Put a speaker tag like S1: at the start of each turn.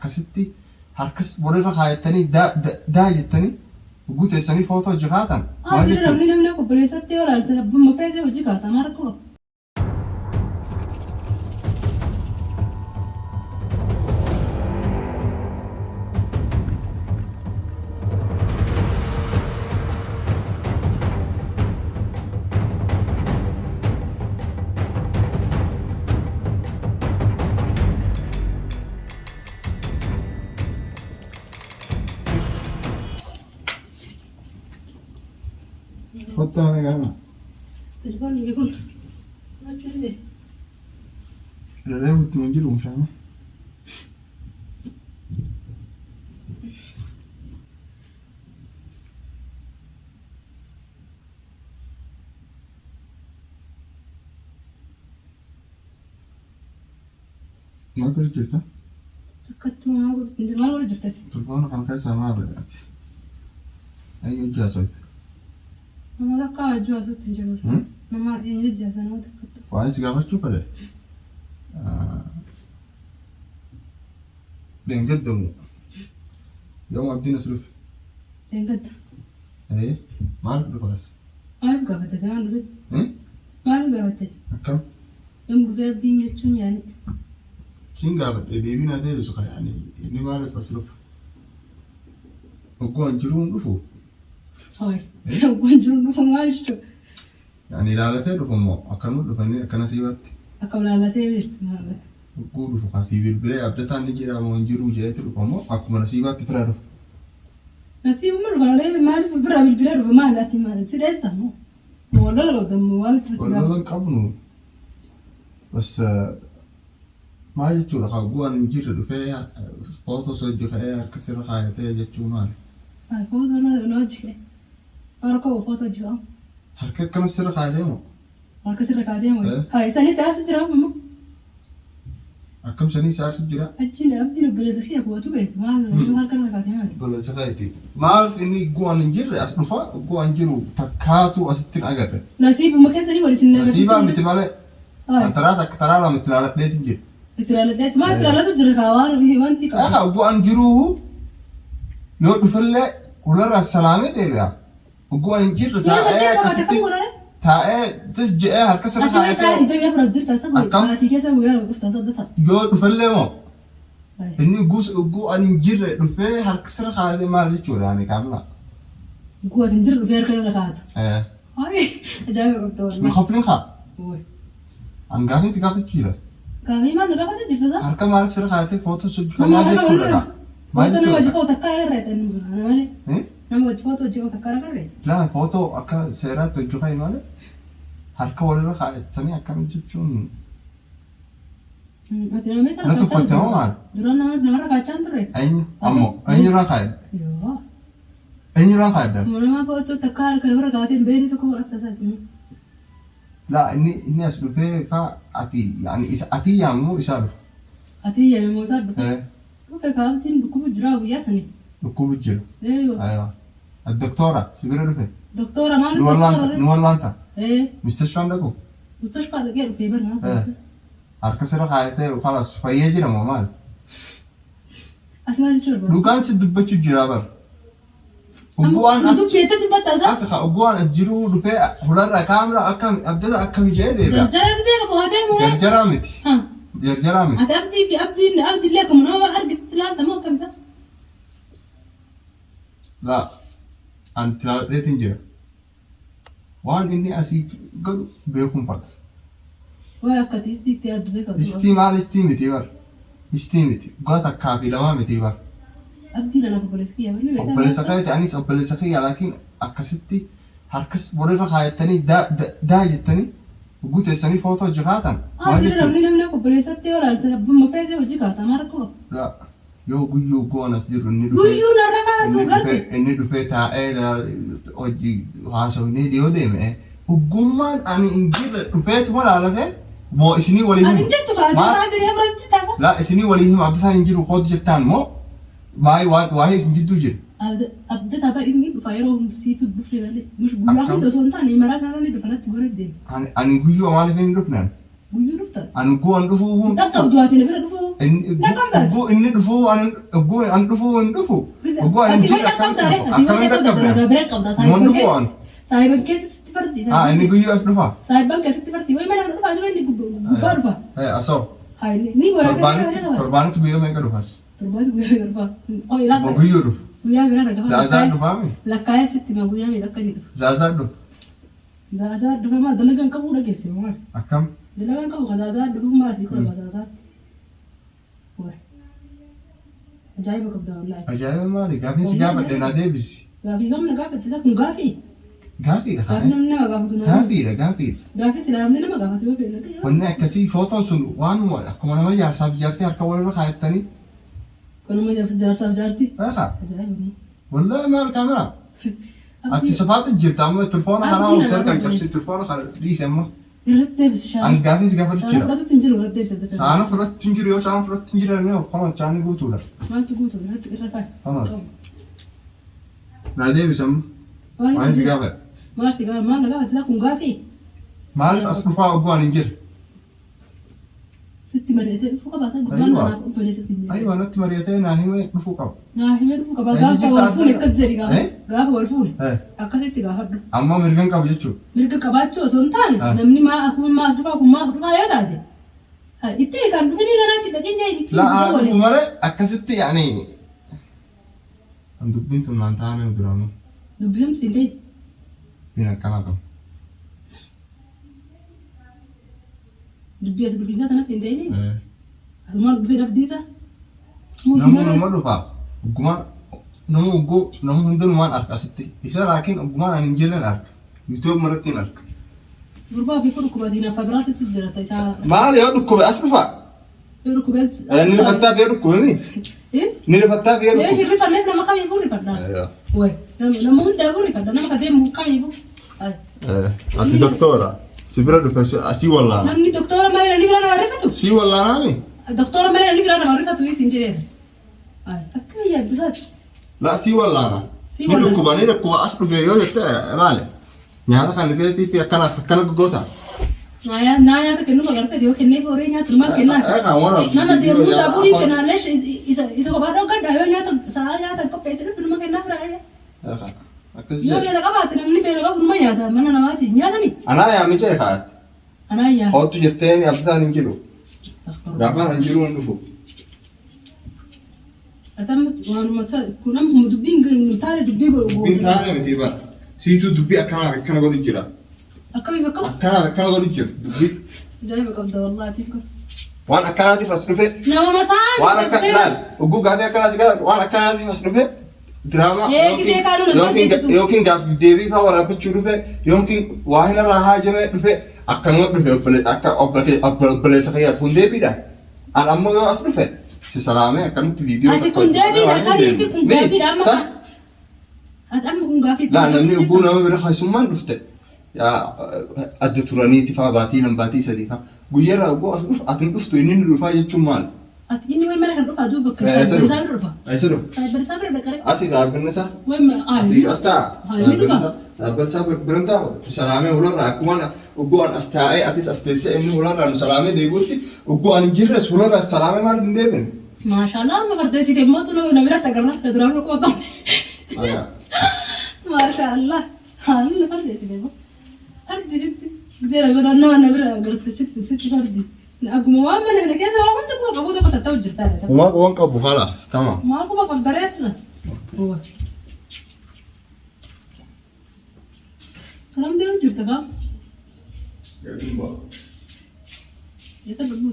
S1: akkasitti harkas walirra kaayatanii daa jettanii guuteessanii footoo hojii kaatan.
S2: Namni obboleessatti yoo ilaalte abbummaa feetee hojii kaata maal rakkoo?
S1: Foto apa kamu?
S2: Telepon gigul. Macam ni.
S1: Ada buat menjadi sama. Mak kerja sah?
S2: Dekat mana aku? Di mana aku kerja?
S1: Telepon kan kayak sama berarti. Ayo jasa.
S2: Nama tak kau jual suatu jenis. Nama ini jasa nama tak kau.
S1: Wah, sekarang cuba deh. Dengar dong. Yang abdi nasruf.
S2: Dengar.
S1: Mal berpas.
S2: Mal berapa tadi mana dulu? Mal berapa tadi?
S1: Kam?
S2: Yang berapa abdi ni cuma yani.
S1: Kinga baby na deh besok yani. Ini mal berpasruf. Aku anjurun dufu.
S2: Hai. Aku anjurun dufu malis tu.
S1: يعني لالته دفمو أكمل دفني أكنا سيبات
S2: أكمل لالته بيت ما به
S1: أقول دفع خاسي بالبلاد أبدتان نجيرا مونجرو جايت دفمو أكمل سيبات تفرده
S2: نسيب مرة غير ما أعرف برا بالبلاد وما لاتي ما تصير اسمه والله لو دم والف
S1: والله لن قبله بس ما يجتوا لك أقول نجير دفع فوتو سجى خير كسر خايته جتوا مال
S2: هاي فوتو أنا نوجه أركو فوتو جوا
S1: هركب كم سر خايته مو
S2: هركب سر خايته مو هاي سني ساعة تجرا ماما
S1: كم سني ساعة تجرا
S2: أجل أبدي نبلا زخية قوتو بيت ما هركب خايته مال
S1: بلا زخيتي ما أعرف إني جوان نجير أصنفا جوان جيرو تكاتو أستين أجر
S2: نسيب مكان سني ولا سنة
S1: نسيبه متمالة ترى لا متلالة ليه تنجير
S2: ترى ليش ما ترى لا تجرا كوار بيجي وانتي
S1: كا جوان جيرو لو دفلة كلنا السلامة ده وجوان نجير تاء تسجئ هالكسر
S2: خايته أتى ده بيا برازيل تسوي أتى كيسا ويا بس تسوي ده
S1: جو دفلة مو إني جوان نجير دفلة هالكسر خايته ما ليش ولا يعني كاملا
S2: جوان نجير دفلة كذا خايته هاي جاي بقول
S1: مخفلين خا
S2: وي
S1: أنغامي سكافي كيلا
S2: كامي ما نقابل سجل تزا
S1: هركا ما عرف سر خايته فوتو سجل ما جت ولا
S2: ما جت أنا وجهه تكرر رأيت أنا مالي
S1: إيه
S2: أنا وجهه تكرر رأيت
S1: لا فوتو أكا سيرات وجهه ماله هركا ولا خايته ثانية أكا من جبشون
S2: ما ترى متى
S1: لا تفوتوا مال
S2: درنا نمر كاتشان ترى
S1: أين أمو أين راخايد
S2: يوه
S1: أين راخايد
S2: ما فوتو تكرر كلام رجعتين بيني تكور أتصل
S1: لا إني أسلو فا أتي يعني أتي يامو إسالف
S2: أتي يا موسى
S1: إيه
S2: وكا كابتن بكوب جراو يا سني
S1: بكوب الجلو
S2: أيوه
S1: الدكتورة سبيرة رفي
S2: دكتورة ما
S1: نولانتا
S2: إيه
S1: مستشفى عندكم
S2: مستشفى لقيت في برنا
S1: هركسر خايته وخلاص فيجي لما مال
S2: أثمان الشرب
S1: لو كان سدبتشو جرابر
S2: وقوان أسجل تدبت أزا
S1: أفخا وقوان أسجلو رفي هلرا كاملة أكم أبدأ أكم جاي
S2: جرجرة زي لك وهذا مو
S1: جرجرامتي
S2: ها
S1: جرجرامتي
S2: أتأبدي في أبدي لكم أنا ما أرجع ثلاثة مو كم سنة
S1: لا أنت لا تنجر وان إني أسيت قد بيكون فضل
S2: وياك تيستي تأدبك
S1: استيمال استيمتي بار استيمتي قاتك كافي دوامتي بار
S2: أبدي لنا بوليسكية
S1: بوليسكية أنيس أو بوليسكية لكن أكستي هركس ورينا خايتني دا جتني وقلت السني فوتو جهاتا
S2: ما جرى مني بوليسكية ولا تربى ما فيها وجهاتا ما ركوا
S1: لا يو جو أنا سجل إني
S2: إني
S1: دفعت إلى أجي هاسوني ديو ديمه وقومان أنا إنجيل دفعت ولا على ذا مو إسني وليهم لا إسني وليهم أبدا إنجيل وخود جتان مو واي إسنجيل دوجل
S2: أبدا تبى إني بفايرهم سيتو بفلي مش بقولك ده صنطة نيمارات أنا اللي دفنت تقول الدين
S1: أنا جو ما لفين دفنان
S2: Guyyuu dhufta.
S1: Ani ugguu an dhufuu.
S2: Dhaqqabdu ati na bira dhufuu.
S1: Ugguu inni dhufuu ugguu an dhufuu hin dhufu. Ugguu an hin jirre akkamiin dhaqqabda. Moon dhufuu an.
S2: Saahiban keessatti fardi.
S1: Inni guyyuu as dhufa.
S2: Saahiban keessatti fardi. Wayi mana dhufa wayi inni gubbaa dhufa.
S1: Asoo.
S2: Ni goora.
S1: Torbaanitti guyyuu meeqa dhufas?
S2: Torbaanitti guyyuu meeqa dhufa?
S1: Guyyuu dhufu.
S2: Guyyaa biraa dhagaa.
S1: Zaazaan dhufaami?
S2: Lakkaa'ee sitti ma guyyaa meeqa akka inni dhufu?
S1: Zaazaan dhufu.
S2: Zaazaa dhufa maa dalagaan qabuu dhageesse maal?
S1: Akkam?
S2: Dalagaan qabu zaazaa dhufu maa asii kudha zaazaa. Ajaa'iba qabda wallaahi.
S1: Ajaa'iba maali? Gaaffiin si gaafadhe naa deebisi.
S2: Gaafii gamna gaafatti isa kun gaafii.
S1: Gaafiidha.
S2: Gaafii namni nama gaafatu nama.
S1: Gaaffiidha.
S2: Gaafii sila namni nama gaafatu yoo beekna.
S1: Wanni akkasii footoon sun waan akkuma nama jaarsaaf jaartee harka walirra kaayattanii.
S2: Kun nama jaarsaaf jaarti.
S1: Ajaa'iba. Wallaahi maal kaamera? Ati safaati jirta amma telefoona kanaa obsaan kan cabsi telefoona kana dhiise amma.
S2: Irratti deebisi shaana.
S1: An gaaffiin si gaafatu jira.
S2: Fudhatutti hin jiru irratti deebisate.
S1: Saana fudhatu hin jiru yoo saana fudhatu hin jiran yoo kono chaani guutuudha.
S2: Maaltu guutu irratti irra faa.
S1: Kono. Naa deebisamu. Waan si gaafadhe.
S2: Maal si gaafadhe maal na gaafate kun gaafii.
S1: Maaliif as dhufaa obboon hin jirre?
S2: Sitti mari'atee dhufuu qaba san gubbaan naaf obboleessa siin jedhe.
S1: Ayyuu natti mari'atee naa himee dhufuu qaba.
S2: Naa himee dhufuu qaba gaafa wal fuune akkas jedhi gaafa wal fuune akkasitti gaafadhu.
S1: Amma mirgan qabu jechuudha.
S2: Mirga qabaachuu osoo hin taane namni kun maas dhufaa kun maas dhufaa yoo taate itti kan dhufanii ganaachi dhaqin jaayi.
S1: Laa dhufu malee akkasitti yaani. An dubbiin tun naan taa'ame duraanuu.
S2: Dubbiin siin ta'e.
S1: Bin akkanaa qabu.
S2: Dubbii as dubbisnaa tanas hin ta'ini. Asumaan dhufee dhabdiisa.
S1: Nama dhufaa. Ogummaan nama ogguu nama hundumaan arka asitti. Isa laakiin ogummaan ani hin jilleen arka. Yuutuub maratti hin arka.
S2: Gurbaa fi dhukkubatiin afaa biraatti si jirata isaa.
S1: Maal yoo dhukkube as dhufaa?
S2: Yoo dhukkubees.
S1: Ni rifattaa fi yoo dhukkube mi? Ni rifattaa fi yoo dhukkube.
S2: Hin rifanneef nama kamiifuu rifadhaa. Wayi nama hundaafuu rifadhaa nama kadeemu kamiifuu.
S1: Ati doktora. Si bira dhufe asii wallaana.
S2: Namni doktora malee namni bira nama rifatu.
S1: Si wallaanaami?
S2: Doktora malee namni bira nama rifatu isin jedheera. Akka yaaddisaati.
S1: La si wallaana. Ni dhukkuba as dhufe yoo jette maali? Nyaata kan dhiteetii fi akkana gogoota.
S2: Naa nyaata kennu magartee yoo kennee horii nyaatu maa kennaa. Nama deemuu daabuu hin kennaallee isa kophaa dhoogadha yoo nyaata sa'a nyaata qopheesse dhufu nama kennaa firaayee. Yoo beela qabaate namni beela qabu nama nyaata mana namaati nyaatani.
S1: Anaa yaamicha eegaa.
S2: Anaa yaa.
S1: Hootu jettee abditaan hin jiru. Gaafa hin jiru hin dhufu.
S2: Atamatti waanuma kun amma dubbiin taane dubbii godhu.
S1: Dubbiin taane miti bara. Siituu dubbii akkana godhu jira.
S2: Akkamii bakka?
S1: Akkana godhu jira dubbii.
S2: Ajaa'iba qabda wallaahi.
S1: Waan akkanaatiif as dhufe.
S2: Nama masaa.
S1: Waan akka ilaal. Ogguu gaafii akkanaas waan akkanaatiif as dhufe. Drama yookiin gaafii deebii fa'aa waraabachuu dhufe yookiin waa hin irraa haajamee dhufe akkanuma dhufe akka obboleessa fayyaatu kun deebiidha. An ammoo yoo as dhufe si salaamee akkamitti viidiyoo.
S2: Ati kun deebiidha kanii fi kun gaafiidha amma. Ati amma kun gaafii.
S1: Laa namni ogguu nama bira haasummaan dhufte adda turaniiti fa'aa baatii lama baatii sadii fa'aa guyyaarraa ogguu as dhufu ati hin dhuftu inni ni dhufaa jechuun maali?
S2: Ati inni wayi mara kan dhufa duuba bakka isaa dhufa.
S1: Isa dhufa.
S2: Saayibara isaa bira dhaqare.
S1: Asii saayibara isaa.
S2: Wayi mara
S1: asii as ta'a. Saayibara isaa bira taa'u. Salaamee hularraa akkuma oggoon as taa'ee atis as teessee inni hularraa nu salaamee deebi'utti oggoon hin jirres hularraa salaamee maaliif hin deebine?
S2: Maashaallah amma fardeessi deemootu nama biratti agarra akka duraan dhaquu qabu. Maashaallah haalli fardeessi deemoo. Fardi sitti jeera bira nama bira agarte sitti fardi. Akkuma waan mana kana keessa waan hundi kuma qabu tokko tatta'u jirta.
S1: Waan qabu halas tamam.
S2: Maal kuma qabu dareessa. Karam deemu jirta kaa? Eessa dhufu?